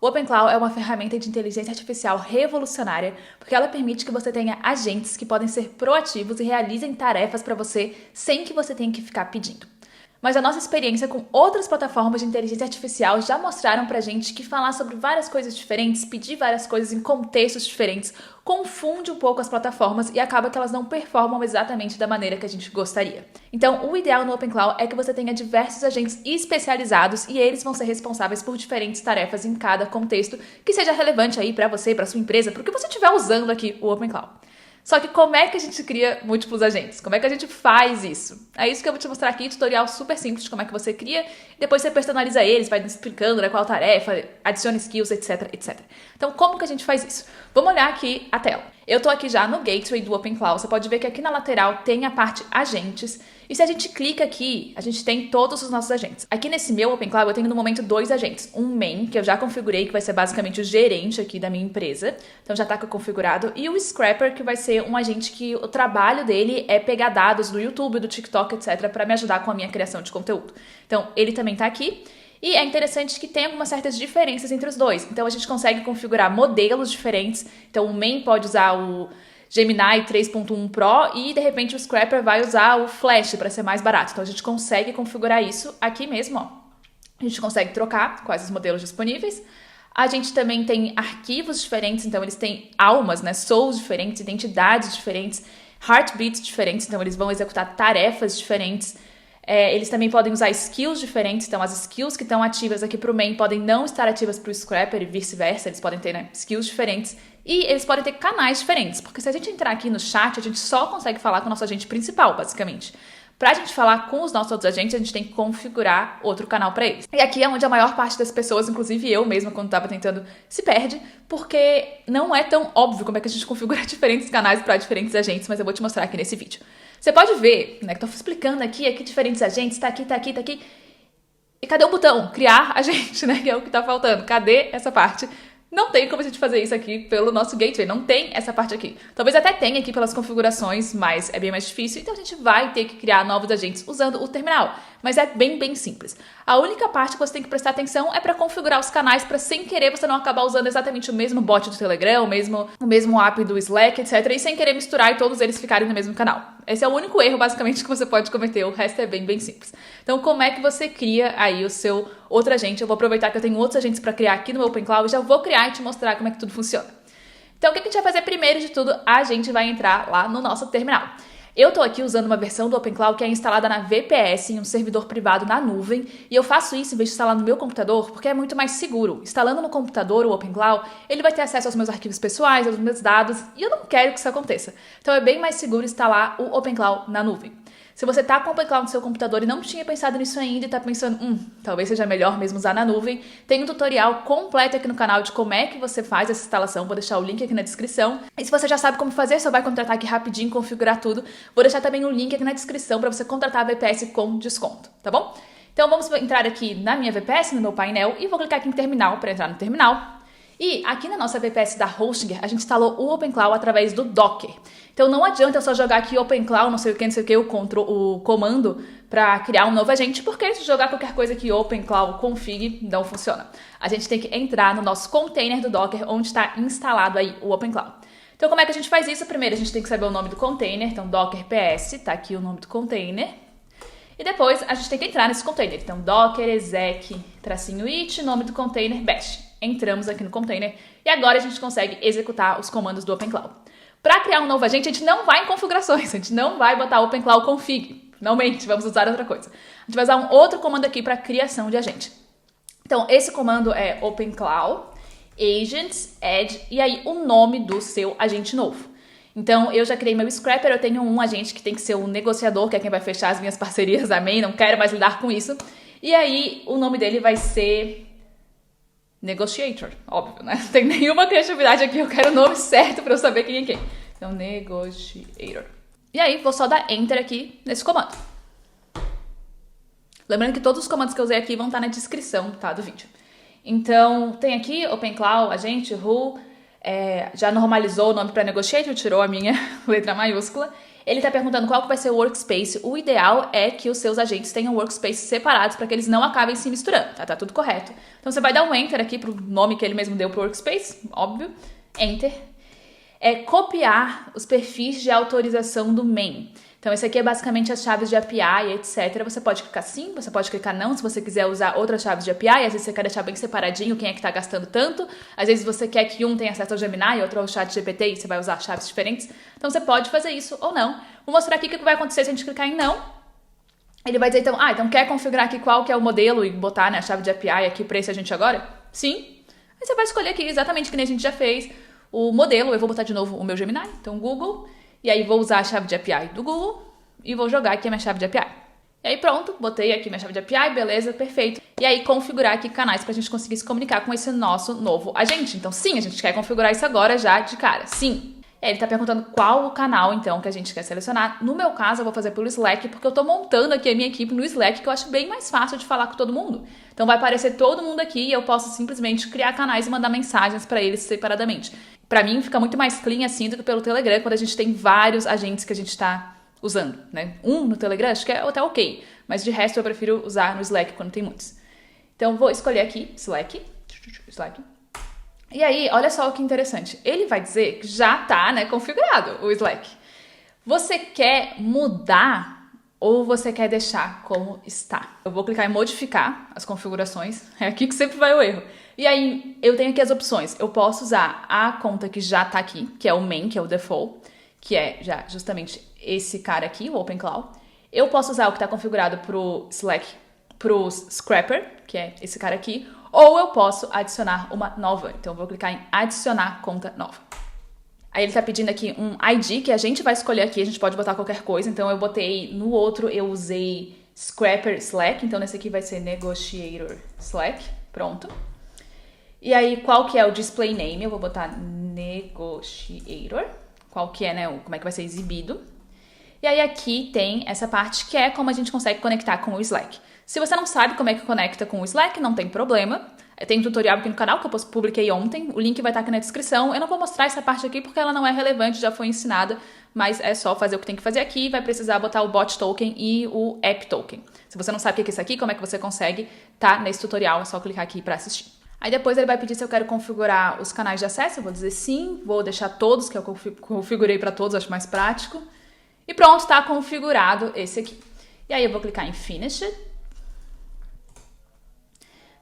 O OpenClaw é uma ferramenta de inteligência artificial revolucionária porque ela permite que você tenha agentes que podem ser proativos e realizem tarefas para você sem que você tenha que ficar pedindo. Mas a nossa experiência com outras plataformas de inteligência artificial já mostraram pra gente que falar sobre várias coisas diferentes, pedir várias coisas em contextos diferentes, confunde um pouco as plataformas e acaba que elas não performam exatamente da maneira que a gente gostaria. Então, o ideal no OpenClaw é que você tenha diversos agentes especializados e eles vão ser responsáveis por diferentes tarefas em cada contexto que seja relevante aí pra você, pra sua empresa, pro que você estiver usando aqui o OpenClaw. Só que como é que a gente cria múltiplos agentes? Como é que a gente faz isso? É isso que eu vou te mostrar aqui, tutorial super simples de como é que você cria, depois você personaliza eles, vai explicando qual tarefa, adiciona skills, etc, etc. Então, como que a gente faz isso? Vamos olhar aqui a tela. Eu tô aqui já no Gateway do OpenClaw, você pode ver que aqui na lateral tem a parte agentes, e se a gente clica aqui, a gente tem todos os nossos agentes. Aqui nesse meu OpenClaw eu tenho no momento 2 agentes. Um main, que eu já configurei, que vai ser basicamente o gerente aqui da minha empresa, então já tá configurado, e o Scrapper, que vai ser um agente que o trabalho dele é pegar dados do YouTube, do TikTok, etc, para me ajudar com a minha criação de conteúdo. Então, ele também tá aqui. E é interessante que tem algumas certas diferenças entre os dois. Então, a gente consegue configurar modelos diferentes. Então, o main pode usar o Gemini 3.1 Pro e, de repente, o Scrapper vai usar o Flash para ser mais barato. Então, a gente consegue configurar isso aqui mesmo, ó. A gente consegue trocar quais os modelos disponíveis. A gente também tem arquivos diferentes, então eles têm almas, né? Souls diferentes, identidades diferentes, heartbeats diferentes, então eles vão executar tarefas diferentes. Eles também podem usar skills diferentes, então as skills que estão ativas aqui para o main podem não estar ativas para o Scrapper e vice-versa, eles podem ter, né, skills diferentes. E eles podem ter canais diferentes, porque se a gente entrar aqui no chat, a gente só consegue falar com o nosso agente principal, basicamente. Pra gente falar com os nossos outros agentes, a gente tem que configurar outro canal para eles. E aqui é onde a maior parte das pessoas, inclusive eu mesma, quando estava tentando, se perde, porque não é tão óbvio como é que a gente configura diferentes canais para diferentes agentes, mas eu vou te mostrar aqui nesse vídeo. Você pode ver, né, que eu tô explicando aqui diferentes agentes, tá aqui, tá aqui, tá aqui. E cadê o botão? Criar agente, né, que é o que tá faltando. Cadê essa parte? Não tem como a gente fazer isso aqui pelo nosso gateway, não tem essa parte aqui. Talvez até tenha aqui pelas configurações, mas é bem mais difícil, então a gente vai ter que criar novos agentes usando o terminal. Mas é bem simples. A única parte que você tem que prestar atenção é para configurar os canais para, sem querer, você não acabar usando exatamente o mesmo bot do Telegram, o mesmo app do Slack, etc. E sem querer misturar e todos eles ficarem no mesmo canal. Esse é o único erro, basicamente, que você pode cometer. O resto é bem simples. Então, como é que você cria aí o seu outro agente? Eu vou aproveitar que eu tenho outros agentes para criar aqui no meu OpenClaw e já vou criar e te mostrar como é que tudo funciona. Então, o que a gente vai fazer primeiro de tudo? A gente vai entrar lá no nosso terminal. Eu tô aqui usando uma versão do OpenClaw que é instalada na VPS, em um servidor privado na nuvem, e eu faço isso em vez de instalar no meu computador, porque é muito mais seguro. Instalando no computador o OpenClaw, ele vai ter acesso aos meus arquivos pessoais, aos meus dados, e eu não quero que isso aconteça. Então é bem mais seguro instalar o OpenClaw na nuvem. Se você tá com o OpenClaw no seu computador e não tinha pensado nisso ainda e tá pensando, talvez seja melhor mesmo usar na nuvem, tem um tutorial completo aqui no canal de como é que você faz essa instalação, vou deixar o link aqui na descrição. E se você já sabe como fazer, só vai contratar aqui rapidinho, configurar tudo. Vou deixar também um link aqui na descrição para você contratar a VPS com desconto, tá bom? Então vamos entrar aqui na minha VPS, no meu painel, e vou clicar aqui em terminal para entrar no terminal. E aqui na nossa VPS da Hostinger, a gente instalou o OpenClaw através do Docker. Então não adianta eu só jogar aqui OpenClaw, não sei o que, o comando para criar um novo agente, porque se jogar qualquer coisa aqui OpenClaw config, não funciona. A gente tem que entrar no nosso container do Docker, onde está instalado aí o OpenClaw. Então como é que a gente faz isso? Primeiro a gente tem que saber o nome do container, então Docker PS, tá aqui o nome do container. E depois a gente tem que entrar nesse container, então Docker exec -it, nome do container bash. Entramos aqui no container e agora a gente consegue executar os comandos do OpenClaw. Para criar um novo agente, a gente não vai em configurações, a gente não vai botar OpenClaw config. Finalmente, vamos usar outra coisa. A gente vai usar um outro comando aqui para criação de agente. Então, esse comando é OpenClaw agents add e aí o nome do seu agente novo. Então, eu já criei meu Scrapper, eu tenho um agente que tem que ser o negociador, que é quem vai fechar as minhas parcerias, amém? Não quero mais lidar com isso. E aí, o nome dele vai ser Negotiator, óbvio, né? Não tem nenhuma criatividade aqui, eu quero o nome certo pra eu saber quem é quem. Então, Negotiator. E aí, vou só dar Enter aqui nesse comando. Lembrando que todos os comandos que eu usei aqui vão estar na descrição, tá, do vídeo. Então, tem aqui OpenClaw, agente, who, já normalizou o nome para Negotiator, tirou a minha letra maiúscula. Ele tá perguntando qual que vai ser o workspace. O ideal é que os seus agentes tenham workspaces separados para que eles não acabem se misturando, tá? Tá tudo correto. Então você vai dar um enter aqui pro nome que ele mesmo deu pro workspace, óbvio. Enter. Copiar os perfis de autorização do main. Então, esse aqui é basicamente as chaves de API, etc. Você pode clicar sim, você pode clicar não, se você quiser usar outras chaves de API. Às vezes você quer deixar bem separadinho quem é que tá gastando tanto. Às vezes você quer que um tenha acesso ao Gemini e outro ao ChatGPT e você vai usar chaves diferentes. Então, você pode fazer isso ou não. Vou mostrar aqui o que vai acontecer se a gente clicar em não. Ele vai dizer, então quer configurar aqui qual que é o modelo e botar, né, a chave de API aqui para esse agente agora? Sim. Aí você vai escolher aqui exatamente que nem a gente já fez o modelo. Eu vou botar de novo o meu Gemini, então Google. E aí vou usar a chave de API do Google e vou jogar aqui a minha chave de API. E aí pronto, botei aqui minha chave de API, beleza, perfeito. E aí configurar aqui canais pra gente conseguir se comunicar com esse nosso novo agente. Então sim, a gente quer configurar isso agora já de cara, sim. E aí ele tá perguntando qual o canal então que a gente quer selecionar. No meu caso eu vou fazer pelo Slack, porque eu tô montando aqui a minha equipe no Slack, que eu acho bem mais fácil de falar com todo mundo. Então vai aparecer todo mundo aqui e eu posso simplesmente criar canais e mandar mensagens pra eles separadamente. Pra mim fica muito mais clean assim do que pelo Telegram, quando a gente tem vários agentes que a gente tá usando, né? Um no Telegram acho que é até ok, mas de resto eu prefiro usar no Slack quando tem muitos. Então vou escolher aqui Slack. E aí, olha só o que interessante. Ele vai dizer que já tá, né, configurado o Slack. Você quer mudar ou você quer deixar como está? Eu vou clicar em modificar as configurações. É aqui que sempre vai o erro. E aí, eu tenho aqui as opções. Eu posso usar a conta que já tá aqui, que é o main, que é o default, que é já justamente esse cara aqui, o OpenClaw. Eu posso usar o que está configurado pro Slack, pro Scrapper, que é esse cara aqui, ou eu posso adicionar uma nova. Então, eu vou clicar em adicionar conta nova. Aí ele tá pedindo aqui um ID, que a gente vai escolher aqui, a gente pode botar qualquer coisa. Então, eu botei no outro, eu usei Scrapper Slack, então nesse aqui vai ser Negotiator Slack, pronto. E aí, qual que é o display name? Eu vou botar Negotiator. Qual que é, né, como é que vai ser exibido. E aí aqui tem essa parte que é como a gente consegue conectar com o Slack. Se você não sabe como é que conecta com o Slack, não tem problema. Tem um tutorial aqui no canal que eu publiquei ontem, o link vai estar aqui na descrição. Eu não vou mostrar essa parte aqui porque ela não é relevante, já foi ensinada, mas é só fazer o que tem que fazer aqui. Vai precisar botar o bot token e o app token. Se você não sabe o que é isso aqui, como é que você consegue, tá nesse tutorial, é só clicar aqui para assistir. Aí depois ele vai pedir se eu quero configurar os canais de acesso, eu vou dizer sim, vou deixar todos, que eu configurei para todos, acho mais prático. E pronto, está configurado esse aqui. E aí eu vou clicar em Finish.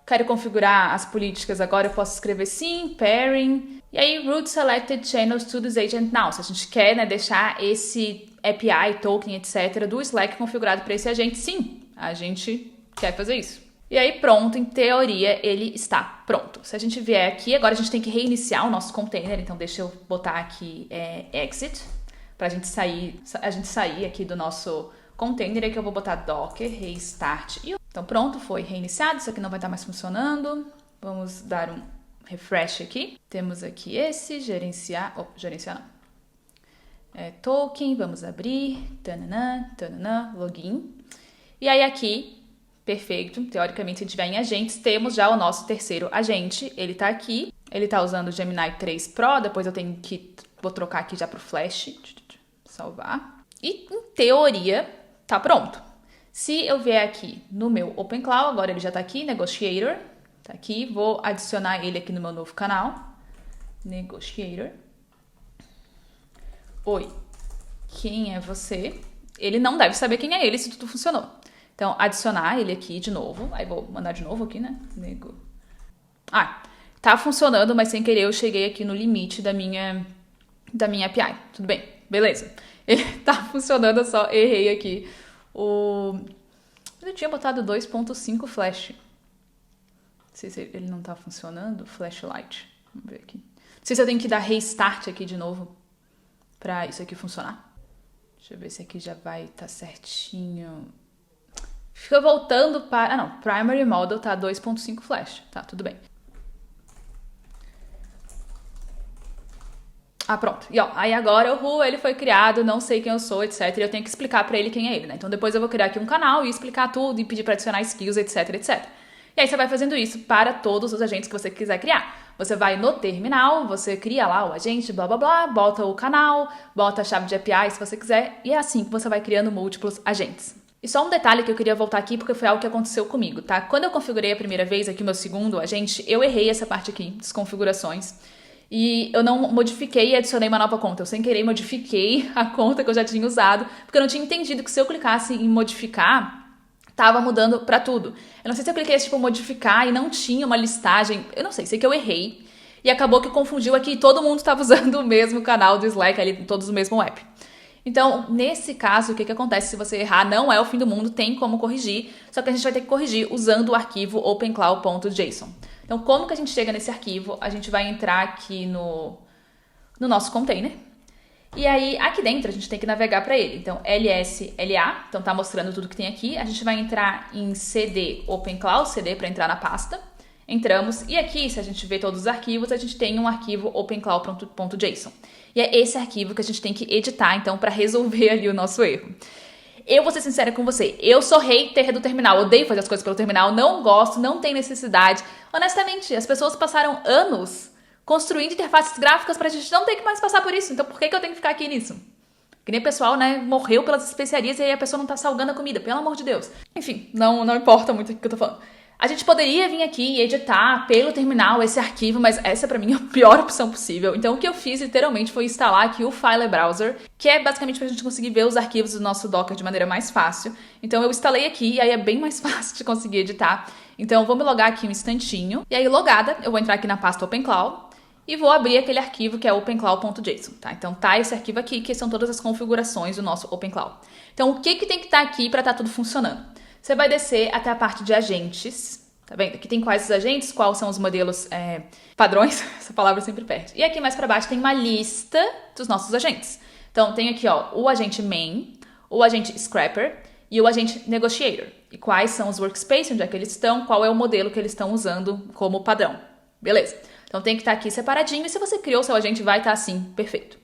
Quero configurar as políticas agora, eu posso escrever sim, pairing. E aí, route selected channels to this agent now. Se a gente quer, né, deixar esse API, token, etc. do Slack configurado para esse agente, sim, a gente quer fazer isso. E aí pronto, em teoria ele está pronto. Se a gente vier aqui, agora a gente tem que reiniciar o nosso container, então deixa eu botar aqui exit, pra gente sair aqui do nosso container, aqui eu vou botar docker restart. Então pronto, foi reiniciado, isso aqui não vai estar mais funcionando. Vamos dar um refresh aqui. Temos aqui esse, gerenciar não. Token, vamos abrir, login. E aí aqui, perfeito, teoricamente se tiver em agentes, temos já o nosso terceiro agente, ele tá aqui, ele tá usando o Gemini 3 Pro, depois eu vou trocar aqui já pro Flash, salvar, e em teoria tá pronto. Se eu vier aqui no meu OpenClaw, agora ele já tá aqui, Negotiator, tá aqui, vou adicionar ele aqui no meu novo canal, Negotiator. Oi, quem é você? Ele não deve saber quem é ele se tudo funcionou. Então, adicionar ele aqui de novo. Aí vou mandar de novo aqui, né? Tá funcionando, mas sem querer eu cheguei aqui no limite da minha API. Tudo bem, beleza. Ele tá funcionando, eu só errei aqui eu tinha botado 2.5 flash. Não sei se ele não tá funcionando. Flashlight. Vamos ver aqui. Não sei se eu tenho que dar restart aqui de novo pra isso aqui funcionar. Deixa eu ver se aqui já vai estar certinho. Fica voltando para... Primary Model tá 2.5 flash. Tá, tudo bem. Pronto. E ó, aí agora ele foi criado, não sei quem eu sou, etc. E eu tenho que explicar pra ele quem é ele, né? Então depois eu vou criar aqui um canal e explicar tudo e pedir pra adicionar skills, etc, etc. E aí você vai fazendo isso para todos os agentes que você quiser criar. Você vai no terminal, você cria lá o agente, blá blá blá, bota o canal, bota a chave de API se você quiser, e é assim que você vai criando múltiplos agentes. E só um detalhe que eu queria voltar aqui, porque foi algo que aconteceu comigo, tá? Quando eu configurei a primeira vez aqui o meu segundo agente, eu errei essa parte aqui, das configurações. E eu não modifiquei e adicionei uma nova conta. Eu sem querer modifiquei a conta que eu já tinha usado, porque eu não tinha entendido que se eu clicasse em modificar, tava mudando pra tudo. Eu não sei se eu cliquei tipo modificar e não tinha uma listagem, eu não sei que eu errei. E acabou que confundiu aqui e todo mundo estava usando o mesmo canal do Slack ali, todos o mesmo app. Então, nesse caso, o que acontece se você errar? Não é o fim do mundo, tem como corrigir, só que a gente vai ter que corrigir usando o arquivo opencloud.json. Então, como que a gente chega nesse arquivo? A gente vai entrar aqui no nosso container. E aí, aqui dentro, a gente tem que navegar para ele. Então, LSLA, então tá mostrando tudo que tem aqui. A gente vai entrar em CD opencloud, CD para entrar na pasta. Entramos, e aqui, se a gente ver todos os arquivos, a gente tem um arquivo opencloud.json. E é esse arquivo que a gente tem que editar, então, para resolver ali o nosso erro. Eu vou ser sincera com você, eu sou hater do terminal, odeio fazer as coisas pelo terminal, não gosto, não tem necessidade. Honestamente, as pessoas passaram anos construindo interfaces gráficas pra gente não ter que mais passar por isso. Então, por que eu tenho que ficar aqui nisso? Que nem o pessoal, né, morreu pelas especiarias e aí a pessoa não tá salgando a comida, pelo amor de Deus. Enfim, não importa muito o que eu tô falando. A gente poderia vir aqui e editar pelo terminal esse arquivo, mas essa pra mim é a pior opção possível. Então o que eu fiz literalmente foi instalar aqui o File Browser, que é basicamente pra gente conseguir ver os arquivos do nosso Docker de maneira mais fácil. Então eu instalei aqui e aí é bem mais fácil de conseguir editar. Então eu vou me logar aqui um instantinho. E aí logada, eu vou entrar aqui na pasta OpenCloud e vou abrir aquele arquivo que é opencloud.json, tá? Então tá esse arquivo aqui, que são todas as configurações do nosso OpenCloud. Então o que tem que estar aqui para estar tudo funcionando? Você vai descer até a parte de agentes, tá vendo? Aqui tem quais os agentes, quais são os modelos padrões, essa palavra sempre perde. E aqui mais para baixo tem uma lista dos nossos agentes. Então tem aqui ó, o agente main, o agente scrapper e o agente negotiator. E quais são os workspaces, onde é que eles estão, qual é o modelo que eles estão usando como padrão. Beleza? Então tem que estar aqui separadinho e se você criou seu agente vai estar assim, perfeito.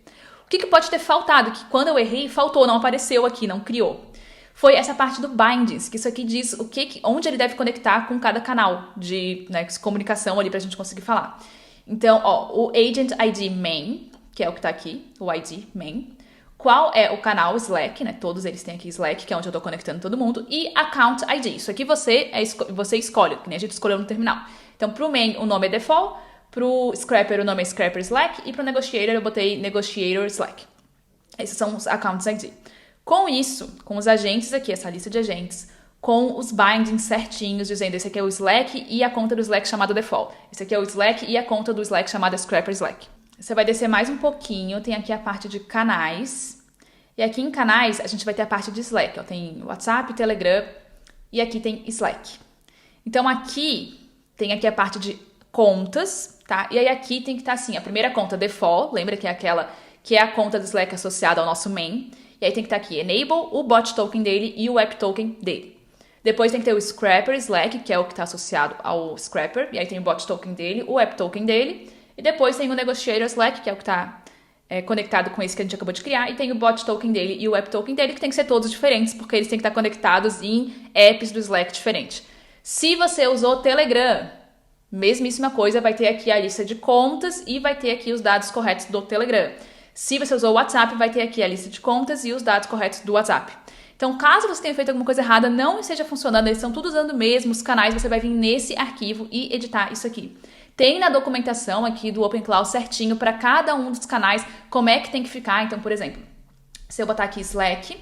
O que pode ter faltado? Que quando eu errei, faltou, não apareceu aqui, não criou. Foi essa parte do bindings, que isso aqui diz onde ele deve conectar com cada canal de comunicação ali pra gente conseguir falar. Então, ó, o Agent ID Main, que é o que tá aqui, o ID Main. Qual é o canal Slack, né? Todos eles têm aqui Slack, que é onde eu tô conectando todo mundo. E Account ID, isso aqui você escolhe, que nem a gente escolheu no terminal. Então, pro Main o nome é Default, pro Scrapper o nome é Scrapper Slack e pro Negotiator eu botei Negotiator Slack. Esses são os Accounts ID. Com isso, com os agentes aqui, essa lista de agentes, com os bindings certinhos, dizendo esse aqui é o Slack e a conta do Slack chamada Default. Esse aqui é o Slack e a conta do Slack chamada Scrapper Slack. Você vai descer mais um pouquinho, tem aqui a parte de canais. E aqui em canais, a gente vai ter a parte de Slack. Ó, tem WhatsApp, Telegram e aqui tem Slack. Então aqui, tem aqui a parte de contas, tá? E aí aqui tem que estar assim, a primeira conta Default, lembra que é aquela que é a conta do Slack associada ao nosso main. E aí tem que estar aqui Enable, o bot token dele e o app token dele. Depois tem que ter o Scrapper Slack, que é o que está associado ao Scrapper. E aí tem o bot token dele, o app token dele. E depois tem o Negotiator Slack, que é o que está conectado com esse que a gente acabou de criar. E tem o bot token dele e o app token dele, que tem que ser todos diferentes, porque eles têm que estar conectados em apps do Slack diferentes. Se você usou Telegram, mesmíssima coisa, vai ter aqui a lista de contas e vai ter aqui os dados corretos do Telegram. Se você usou o WhatsApp, vai ter aqui a lista de contas e os dados corretos do WhatsApp. Então, caso você tenha feito alguma coisa errada, não esteja funcionando, eles estão todos usando o mesmo, os canais, você vai vir nesse arquivo e editar isso aqui. Tem na documentação aqui do OpenCloud certinho para cada um dos canais, como é que tem que ficar. Então, por exemplo, se eu botar aqui Slack,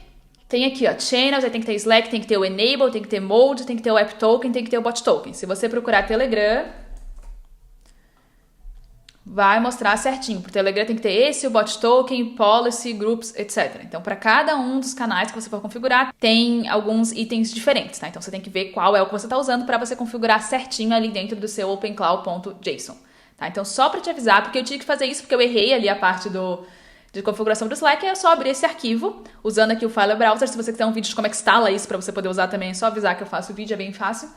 tem aqui, ó, Channels, aí tem que ter Slack, tem que ter o Enable, tem que ter Mode, tem que ter o App Token, tem que ter o Bot Token. Se você procurar Telegram, vai mostrar certinho. Pro Telegram tem que ter esse, o bot token, policy, groups, etc. Então, para cada um dos canais que você for configurar, tem alguns itens diferentes, tá? Então, você tem que ver qual é o que você está usando para você configurar certinho ali dentro do seu opencloud.json, tá? Então, só para te avisar, porque eu tive que fazer isso porque eu errei ali a parte de configuração do Slack, é só abrir esse arquivo, usando aqui o File Browser. Se você quiser um vídeo de como é que instala isso para você poder usar também, é só avisar que eu faço o vídeo, é bem fácil.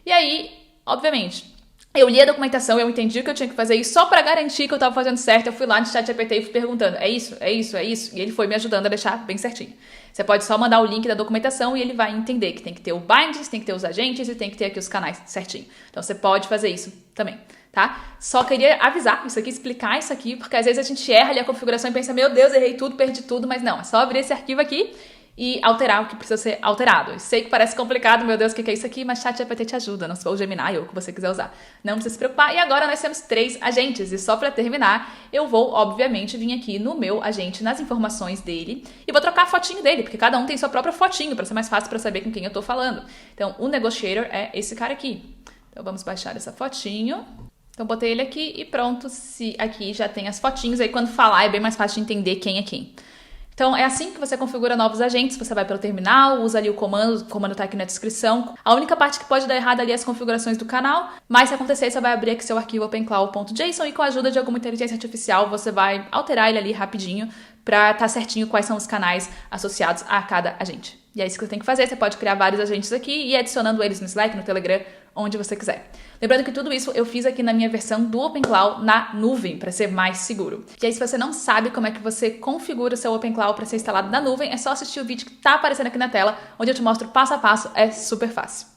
E aí, obviamente, eu li a documentação, eu entendi que eu tinha que fazer isso só pra garantir que eu tava fazendo certo. Eu fui lá no ChatGPT e fui perguntando, é isso, é isso, é isso? E ele foi me ajudando a deixar bem certinho. Você pode só mandar o link da documentação e ele vai entender que tem que ter o bindings, tem que ter os agentes e tem que ter aqui os canais certinho. Então você pode fazer isso também, tá? Só queria avisar isso aqui, explicar isso aqui, porque às vezes a gente erra ali a configuração e pensa, meu Deus, errei tudo, perdi tudo, mas não, é só abrir esse arquivo aqui e alterar o que precisa ser alterado. Eu sei que parece complicado, meu Deus, o que é isso aqui? Mas ChatGPT te ajuda, não sou o Gemini ou o que você quiser usar. Não precisa se preocupar. E agora nós temos 3 agentes. E só para terminar, eu vou, obviamente, vir aqui no meu agente, nas informações dele, e vou trocar a fotinho dele, porque cada um tem sua própria fotinho, para ser mais fácil para saber com quem eu tô falando. Então, o Negotiator é esse cara aqui. Então, vamos baixar essa fotinho. Então, botei ele aqui e pronto. Se aqui já tem as fotinhos, aí quando falar é bem mais fácil de entender quem é quem. Então, é assim que você configura novos agentes. Você vai pelo terminal, usa ali o comando tá aqui na descrição. A única parte que pode dar errado ali é as configurações do canal, mas se acontecer, você vai abrir aqui seu arquivo openclaw.json e com a ajuda de alguma inteligência artificial, você vai alterar ele ali rapidinho para estar certinho quais são os canais associados a cada agente. E é isso que você tem que fazer. Você pode criar vários agentes aqui e ir adicionando eles no Slack, no Telegram, onde você quiser. Lembrando que tudo isso eu fiz aqui na minha versão do OpenClaw na nuvem, para ser mais seguro. E aí, se você não sabe como é que você configura o seu OpenClaw para ser instalado na nuvem, é só assistir o vídeo que está aparecendo aqui na tela, onde eu te mostro passo a passo, é super fácil.